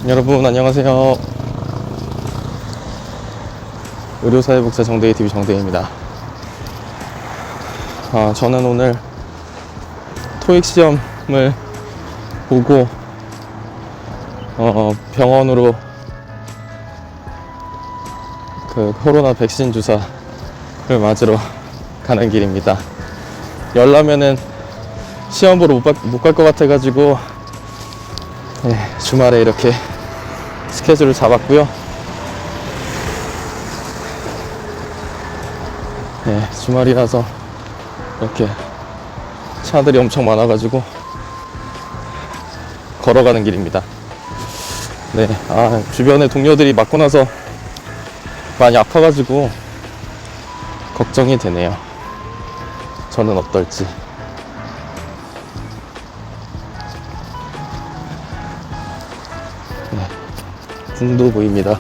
여러분 안녕하세요. 의료사회복지사 정대희 TV 정대희입니다. 저는 오늘 토익 시험을 보고 병원으로 그 코로나 백신 주사를 맞으러 가는 길입니다. 열나면은 시험 보러 못 갈 것 같아가지고 주말에 이렇게 스케줄을 잡았고요. 주말이라서 이렇게 차들이 엄청 많아가지고 걸어가는 길입니다. 주변에 동료들이 맞고 나서 많이 아파가지고 걱정이 되네요. 저는 어떨지. 궁도 보입니다.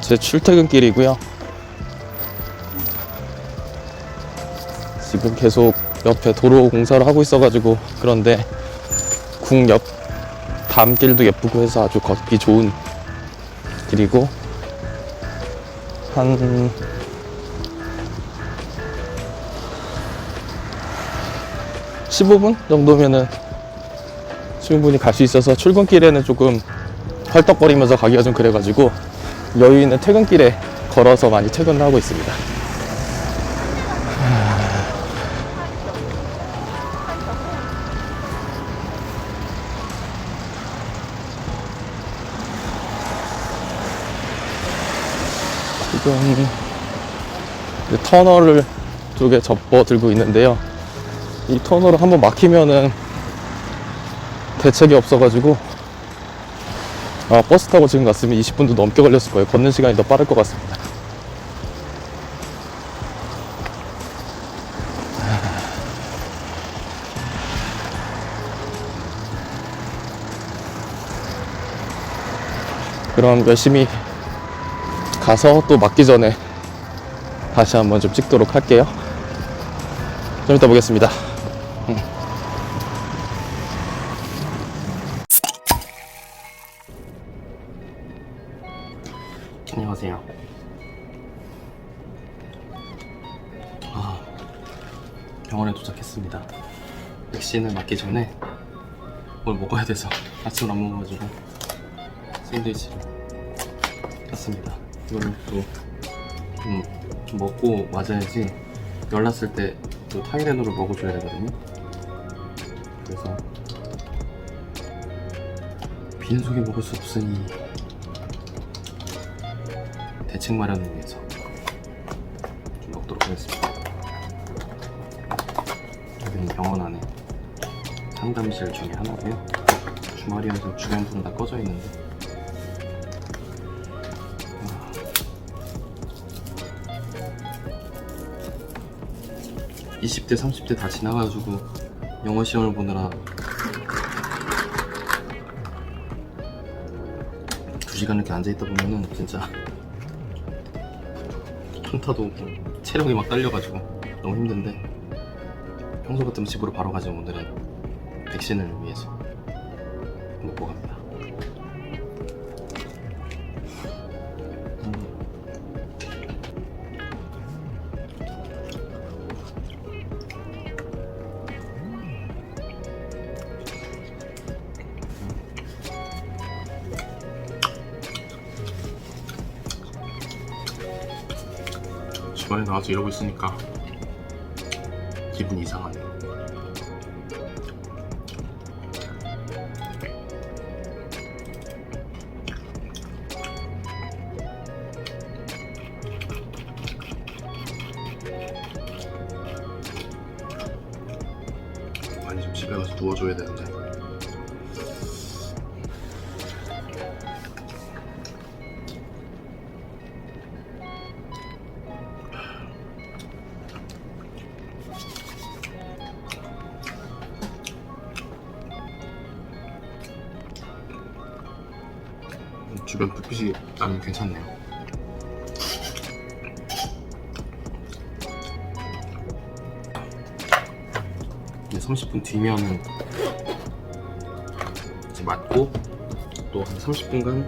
제 출퇴근길이고요. 지금 계속 옆에 도로 공사를 하고 있어가지고 그런데 궁 옆 담길도 예쁘고 해서 아주 걷기 좋은 길이고, 한 15분 정도면은 충분히 갈 수 있어서, 출근길에는 조금 헐떡거리면서 가기가 좀 그래가지고 여유 있는 퇴근길에 걸어서 많이 퇴근을 하고 있습니다. 지금 터널을 쪽에 접어들고 있는데요. 이 터널을 한번 막히면은 대책이 없어가지고 버스 타고 지금 갔으면 20분도 넘게 걸렸을 거예요. 걷는 시간이 더 빠를 것 같습니다. 그럼 열심히 가서 또 막기 전에 다시 한번 좀 찍도록 할게요. 좀 이따 보겠습니다. 안녕하세요. 병원에 도착했습니다. 백신을 맞기 전에 뭘 먹어야 돼서 아침을 안 먹어가지고 샌드위치를 샀습니다. 이거를 또 먹고 맞아야지 열났을 때 또 타이레놀을 먹어줘야 되거든요. 그래서 빈속에 먹을 수 없으니 대책 마련을 위해서 좀 먹도록 하겠습니다. 여기는 병원 안에 상담실 중에 하나고요. 주말이어서 주변 불은 다 꺼져 있는데 20대 30대 다 지나가지고 영어 시험을 보느라 2시간 이렇게 앉아있다 보면은 진짜 현타도 오고 체력이 막 딸려가지고 너무 힘든데, 평소 같으면 집으로 바로 가지만 오늘은 백신을 위해서 먹고 갑니다. 주말에 나와서 이러고 있으니까 기분이 이상하네. 많이 좀 집에 가서 누워줘야 되는데. 주변 불빛이 나는 괜찮네요. 이제 30분 뒤면은 이제 맞고 또 한 30분간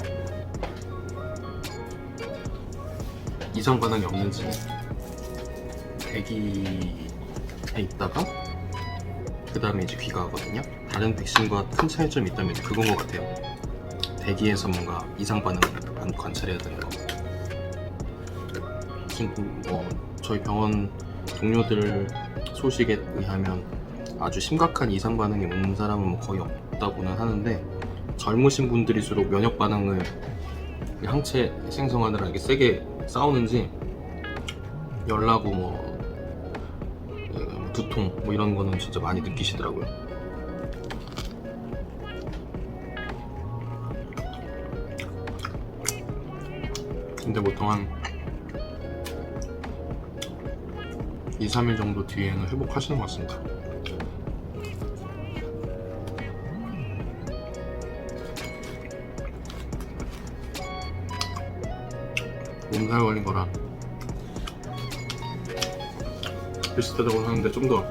이상 반응이 없는지 대기에 있다가 그 다음에 이제 귀가하거든요. 다른 백신과 큰 차이점이 있다면 이제 그건 것 같아요. 대기에서 뭔가 이상 반응을 관찰해야 되는 거. 지금 저희 병원 동료들 소식에 의하면 아주 심각한 이상 반응이 오는 사람은 뭐 거의 없다고는 하는데, 젊으신 분들일수록 면역 반응을 항체 생성하느라 이게 세게 싸우는지 열나고 두통 뭐 이런 거는 진짜 많이 느끼시더라고요. 근데 보통 한 2, 3일 정도 뒤에는 회복하시는 것 같습니다. 몸살 걸린 거랑 비슷하다고 하는데 좀 더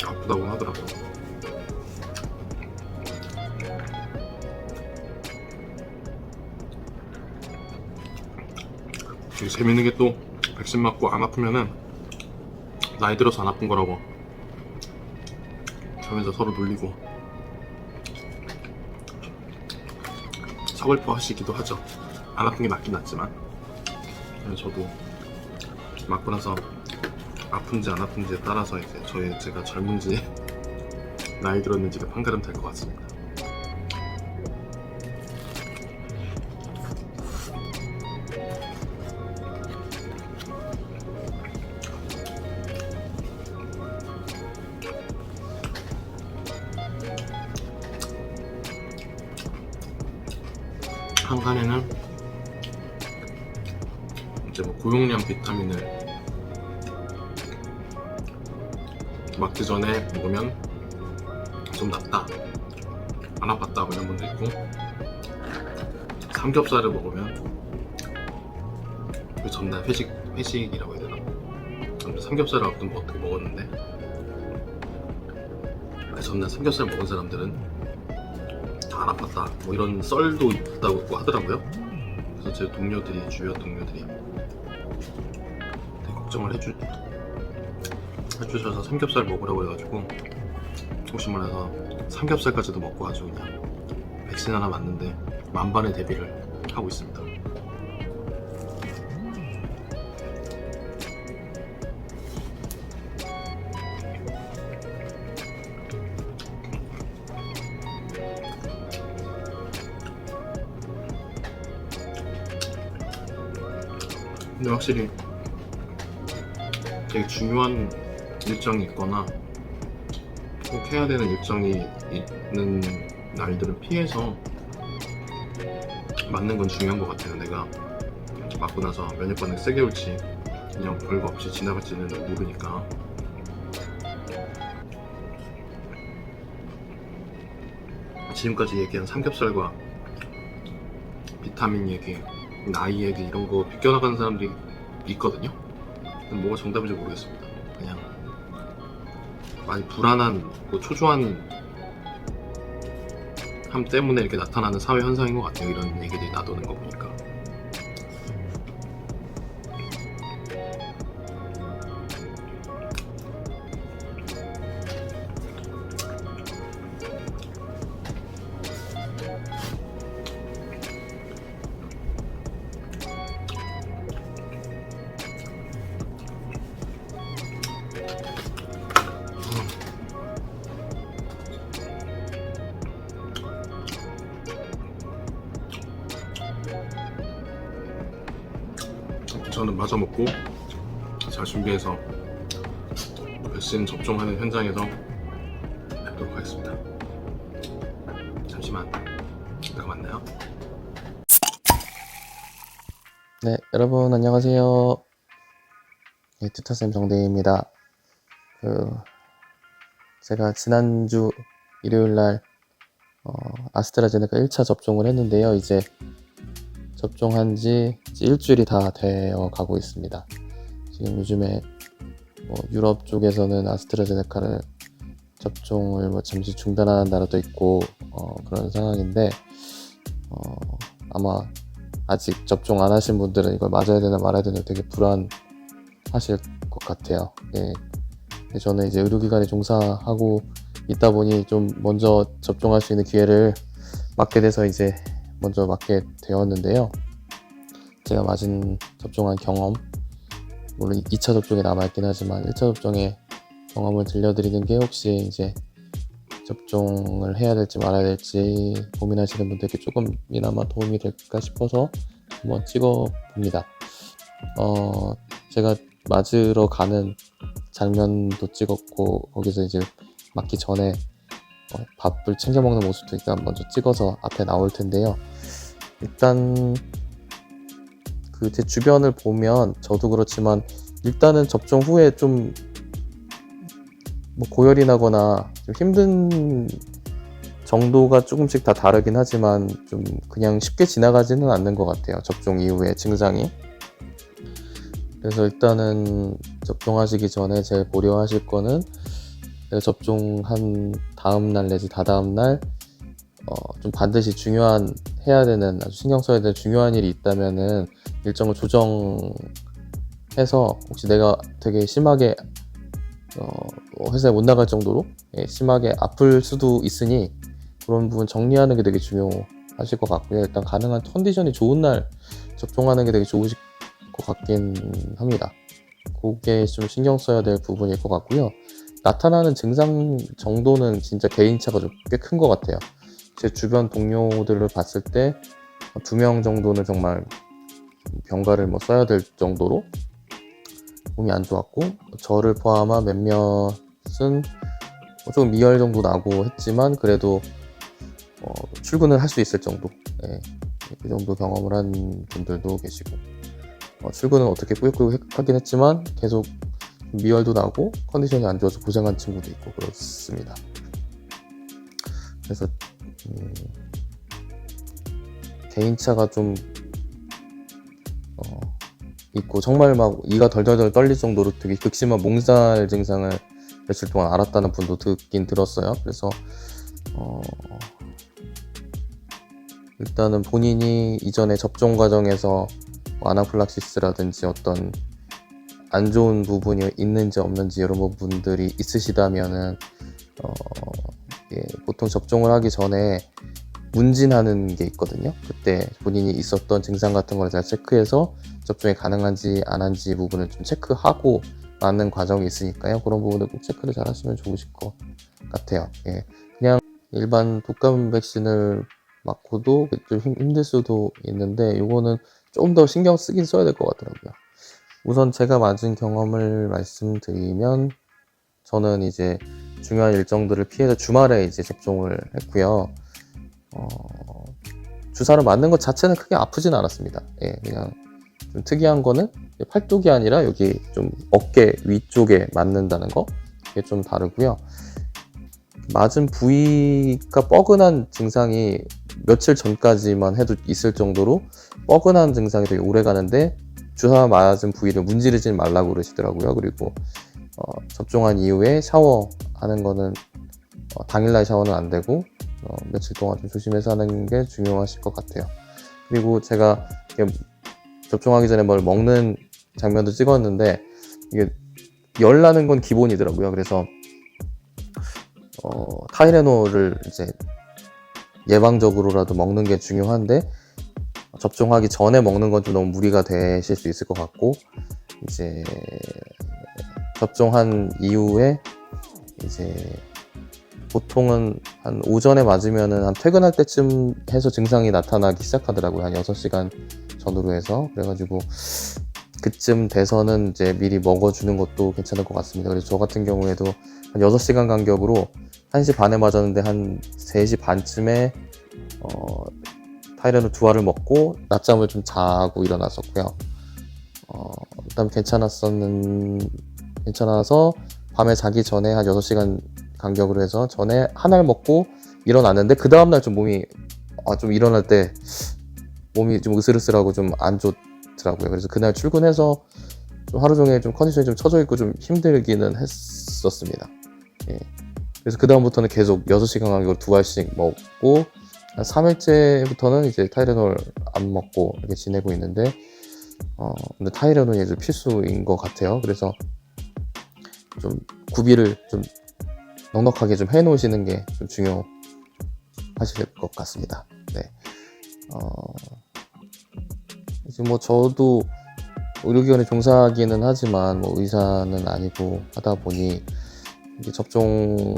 아프다고 하더라고요. 되게 재밌는 게 또 백신 맞고 안 아프면은 나이 들어서 안 아픈 거라고 하면서 서로 놀리고 서글퍼 하시기도 하죠. 안 아픈 게 낫긴 낫지만. 그래서 저도 맞고 나서 아픈지 안 아픈지에 따라서 이제 제가 젊은지 나이 들었는지가 판가름 될 것 같습니다. 한 칸에는 이제 고용량 비타민을 맞기 전에 먹으면 좀 낫다, 안 아팠다 뭐 이런 분도 있고, 삼겹살을 먹으면 그 전날 회식이라고 해야 되나? 아무튼 삼겹살을 어떻게 먹었는데 그 전날 삼겹살 먹은 사람들은 다 안 아팠다 뭐 이런 썰도 있다고 하더라고요. 그래서 제 주변 동료들이 되게 걱정을 해주셔서 삼겹살 먹으라고 해가지고 혹시 몰라서 삼겹살까지도 먹고 아주 그냥 백신 하나 맞는데 만반의 대비를 하고 있습니다. 근데 확실히 되게 중요한 일정이 있거나 꼭 해야 되는 일정이 있는 날들을 피해서 맞는 건 중요한 것 같아요. 내가 맞고 나서 면역 반응 세게 올지 그냥 별거 없이 지나갈지는 모르니까. 지금까지 얘기한 삼겹살과 비타민 얘기, 나이 얘기 이런 거 비껴나가는 사람들이 있거든요. 근데 뭐가 정답인지 모르겠습니다. 그냥 많이 불안한, 초조한 함 때문에 이렇게 나타나는 사회 현상인 것 같아요. 이런 얘기들이 나도는 거 보니까. 저는 마저 먹고 잘 준비해서 백신 접종하는 현장에서 뵙도록 하겠습니다. 잠시만 이따가 만나요. 네, 여러분 안녕하세요. 네, 투타쌤 정대입니다. 제가 지난주 일요일 날 아스트라제네카 1차 접종을 했는데요. 이제 접종한 지 이제 일주일이 다 되어 가고 있습니다. 지금 요즘에 유럽 쪽에서는 아스트라제네카를 접종을 잠시 중단하는 나라도 있고 그런 상황인데 아마 아직 접종 안 하신 분들은 이걸 맞아야 되나 말아야 되나 되게 불안하실 것 같아요. 예. 근데 저는 이제 의료기관에 종사하고 있다 보니 좀 먼저 접종할 수 있는 기회를 맞게 돼서 이제 먼저 맞게 되었는데요. 제가 접종한 경험, 물론 2차 접종이 남아있긴 하지만 1차 접종의 경험을 들려드리는 게 혹시 이제 접종을 해야 될지 말아야 될지 고민하시는 분들께 조금이나마 도움이 될까 싶어서 한번 찍어봅니다. 제가 맞으러 가는 장면도 찍었고 거기서 이제 맞기 전에 밥을 챙겨 먹는 모습도 일단 먼저 찍어서 앞에 나올 텐데요. 일단 제 주변을 보면 저도 그렇지만 일단은 접종 후에 좀 고열이 나거나 좀 힘든 정도가 조금씩 다 다르긴 하지만 좀 그냥 쉽게 지나가지는 않는 것 같아요. 접종 이후에 증상이. 그래서 일단은 접종하시기 전에 제일 고려하실 거는 내가 접종한 다음날 내지 다다음날 좀 반드시 해야 되는 아주 신경 써야 되는 중요한 일이 있다면은 일정을 조정해서 혹시 내가 되게 심하게 회사에 못 나갈 정도로 심하게 아플 수도 있으니 그런 부분 정리하는 게 되게 중요하실 것 같고요. 일단 가능한 컨디션이 좋은 날 접종하는 게 되게 좋으실 것 같긴 합니다. 그게 좀 신경 써야 될 부분일 것 같고요. 나타나는 증상 정도는 진짜 개인차가 좀 꽤 큰 것 같아요. 제 주변 동료들을 봤을 때 2명 정도는 정말 병가를 써야 될 정도로 몸이 안 좋았고, 저를 포함한 몇몇은 조금 미열 정도 나고 했지만 그래도 출근을 할 수 있을 정도, 그 정도 경험을 한 분들도 계시고, 출근은 어떻게 꾸역꾸역 하긴 했지만 계속 미열도 나고 컨디션이 안 좋아서 고생한 친구도 있고 그렇습니다. 그래서 개인차가 좀 있고, 정말 막 이가 덜덜덜 떨릴 정도로 되게 극심한 몸살 증상을 며칠 동안 앓았다는 분도 듣긴 들었어요. 그래서 일단은 본인이 이전에 접종 과정에서 아나필락시스라든지 어떤 안 좋은 부분이 있는지 없는지 이런 부분들이 있으시다면은 보통 접종을 하기 전에 문진하는 게 있거든요. 그때 본인이 있었던 증상 같은 걸 잘 체크해서 접종이 가능한지 안 한지 부분을 좀 체크하고 맞는 과정이 있으니까요. 그런 부분을 꼭 체크를 잘 하시면 좋으실 것 같아요. 그냥 일반 독감 백신을 맞고도 좀 힘들 수도 있는데 이거는 좀 더 신경 쓰긴 써야 될 것 같더라고요. 우선 제가 맞은 경험을 말씀드리면 저는 이제 중요한 일정들을 피해서 주말에 이제 접종을 했고요. 주사를 맞는 것 자체는 크게 아프진 않았습니다. 그냥 좀 특이한 거는 팔뚝이 아니라 여기 좀 어깨 위쪽에 맞는다는 거, 이게 좀 다르고요. 맞은 부위가 뻐근한 증상이 며칠 전까지만 해도 있을 정도로 뻐근한 증상이 되게 오래 가는데 주사 맞은 부위를 문지르지 말라고 그러시더라고요. 그리고 접종한 이후에 샤워하는 거는 당일날 샤워는 안 되고 며칠 동안 좀 조심해서 하는 게 중요하실 것 같아요. 그리고 제가 접종하기 전에 뭘 먹는 장면도 찍었는데 이게 열 나는 건 기본이더라고요. 그래서 타이레놀을 이제 예방적으로라도 먹는 게 중요한데 접종하기 전에 먹는 건 좀 너무 무리가 되실 수 있을 것 같고, 이제 접종한 이후에 이제 보통은 한 오전에 맞으면은 한 퇴근할 때쯤 해서 증상이 나타나기 시작하더라고요. 한 6시간 전후로 해서. 그래가지고 그쯤 돼서는 이제 미리 먹어주는 것도 괜찮을 것 같습니다. 그래서 저 같은 경우에도 한 6시간 간격으로 1시 반에 맞았는데 한 3시 반쯤에 타이레놀 2알을 먹고 낮잠을 좀 자고 일어났었고요. 일단 괜찮아서 밤에 자기 전에 한 6시간 간격으로 해서 전에 1알 먹고 일어났는데 그 다음날 좀 몸이 좀 일어날 때 몸이 좀 으슬으슬하고 좀 안 좋더라고요. 그래서 그날 출근해서 좀 하루 종일 좀 컨디션이 좀 처져 있고 좀 힘들기는 했었습니다. 예. 그래서 그 다음부터는 계속 6시간 간격으로 2알씩 먹고 한 3일째부터는 이제 타이레놀 안 먹고 이렇게 지내고 있는데 근데 타이레놀이 이제 필수인 것 같아요. 그래서 좀 구비를 좀 넉넉하게 좀 해놓으시는 게 좀 중요하실 것 같습니다. 네. 이제 뭐 저도 의료기관에 종사하기는 하지만 뭐 의사는 아니고 하다 보니 이게 접종에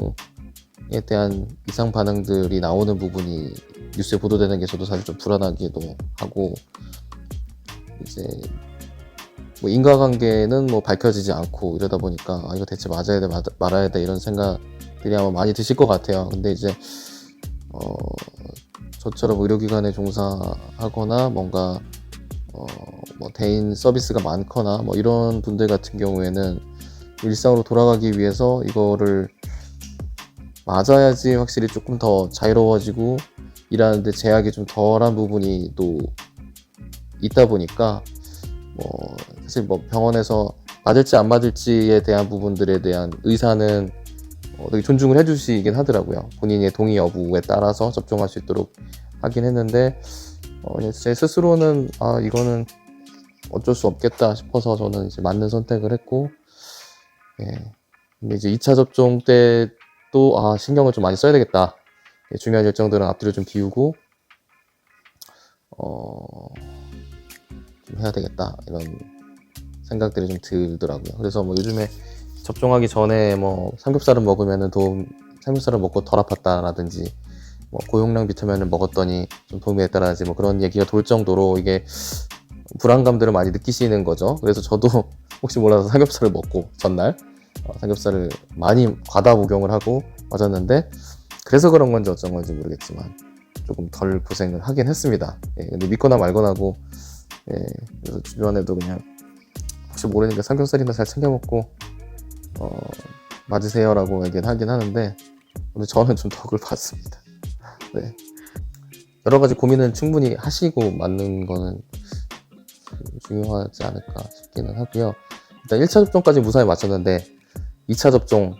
대한 이상 반응들이 나오는 부분이 뉴스에 보도되는 게 저도 사실 좀 불안하기도 하고, 이제 뭐 인과관계는 뭐 밝혀지지 않고 이러다 보니까 이거 대체 맞아야 돼 말아야 돼 이런 생각들이 아마 많이 드실 것 같아요. 근데 이제 저처럼 의료기관에 종사하거나 뭔가 뭐 대인 서비스가 많거나 뭐 이런 분들 같은 경우에는 일상으로 돌아가기 위해서 이거를 맞아야지 확실히 조금 더 자유로워지고 일하는데 제약이 좀 덜한 부분이 또 있다 보니까 뭐 사실 뭐 병원에서 맞을지 안 맞을지에 대한 부분들에 대한 의사는 되게 존중을 해주시긴 하더라고요. 본인의 동의 여부에 따라서 접종할 수 있도록 하긴 했는데 제 스스로는 이거는 어쩔 수 없겠다 싶어서 저는 이제 맞는 선택을 했고, 예. 근데 이제 2차 접종 때도 신경을 좀 많이 써야 되겠다. 예, 중요한 일정들은 앞뒤로 좀 비우고 좀 해야 되겠다 이런 생각들이 좀 들더라고요. 그래서 뭐 요즘에 접종하기 전에 뭐 삼겹살을 먹으면은 삼겹살을 먹고 덜 아팠다라든지 뭐 고용량 비타민을 먹었더니 좀 도움이 됐다라든지 뭐 그런 얘기가 돌 정도로 이게 불안감들을 많이 느끼시는 거죠. 그래서 저도 혹시 몰라서 삼겹살을 먹고 전날 삼겹살을 많이 과다 복용을 하고 맞았는데, 그래서 그런 건지 어쩐 건지 모르겠지만 조금 덜 고생을 하긴 했습니다. 예, 근데 믿거나 말거나고, 예, 그래서 주변에도 그냥 혹시 모르니까 삼겹살이나 잘 챙겨 먹고 맞으세요라고 얘기는 하긴 하는데, 근데 저는 좀 덕을 봤습니다. 네. 여러 가지 고민은 충분히 하시고 맞는 거는 중요하지 않을까 싶기는 하고요. 일단 1차 접종까지 무사히 마쳤는데 2차 접종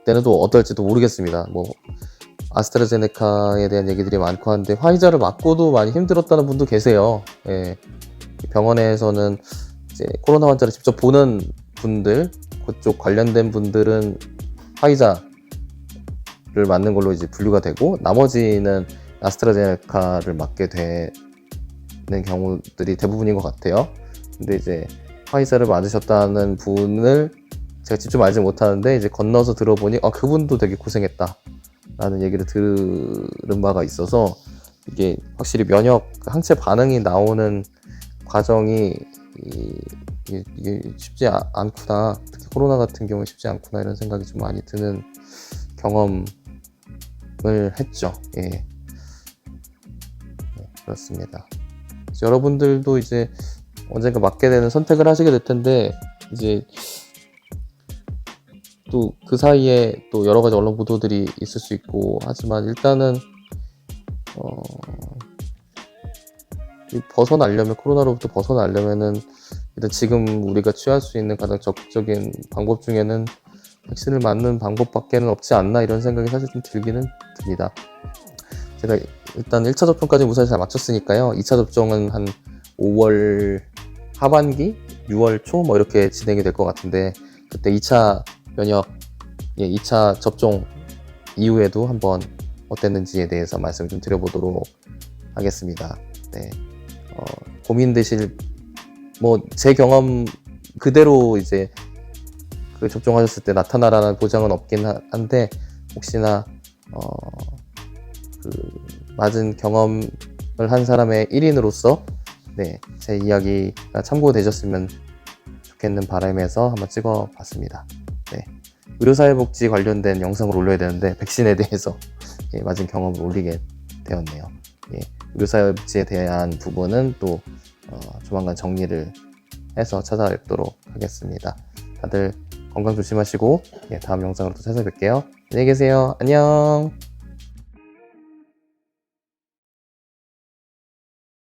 때는 또 어떨지도 모르겠습니다. 뭐 아스트라제네카에 대한 얘기들이 많고 한데 화이자를 맞고도 많이 힘들었다는 분도 계세요. 예. 병원에서는 이제 코로나 환자를 직접 보는 분들, 그쪽 관련된 분들은 화이자를 맞는 걸로 이제 분류가 되고, 나머지는 아스트라제네카를 맞게 되는 경우들이 대부분인 것 같아요. 근데 이제 화이자를 맞으셨다는 분을 제가 직접 알지 못하는데 이제 건너서 들어보니 그분도 되게 고생했다 라는 얘기를 들은 바가 있어서, 이게 확실히 면역 항체 반응이 나오는 과정이 이게 쉽지 않구나, 특히 코로나 같은 경우에 쉽지 않구나 이런 생각이 좀 많이 드는 경험을 했죠. 예. 네, 그렇습니다. 여러분들도 이제 언젠가 맞게 되는 선택을 하시게 될 텐데, 이제 또 그 사이에 또 여러 가지 언론 보도들이 있을 수 있고 하지만 일단은 벗어나려면, 코로나로부터 벗어나려면은 일단 지금 우리가 취할 수 있는 가장 적극적인 방법 중에는 백신을 맞는 방법밖에는 없지 않나 이런 생각이 사실 좀 들기는 듭니다. 제가 일단 1차 접종까지 무사히 잘 마쳤으니까요. 2차 접종은 한 5월 하반기, 6월 초 뭐 이렇게 진행이 될 것 같은데, 그때 2차 면역, 2차 접종 이후에도 한번 어땠는지에 대해서 말씀을 좀 드려보도록 하겠습니다. 네. 고민되실, 뭐 제 경험 그대로 이제 그 접종하셨을 때 나타나라는 보장은 없긴 한데, 혹시나 그 맞은 경험을 한 사람의 1인으로서 제 이야기가 참고되셨으면 좋겠는 바람에서 한번 찍어봤습니다. 네. 의료사회복지 관련된 영상을 올려야 되는데 백신에 대해서 맞은 경험을 올리게 되었네요. 의료사회복지에 대한 부분은 또 조만간 정리를 해서 찾아뵙도록 하겠습니다. 다들 건강 조심하시고 다음 영상으로 또 찾아뵐게요. 안녕히 계세요. 안녕.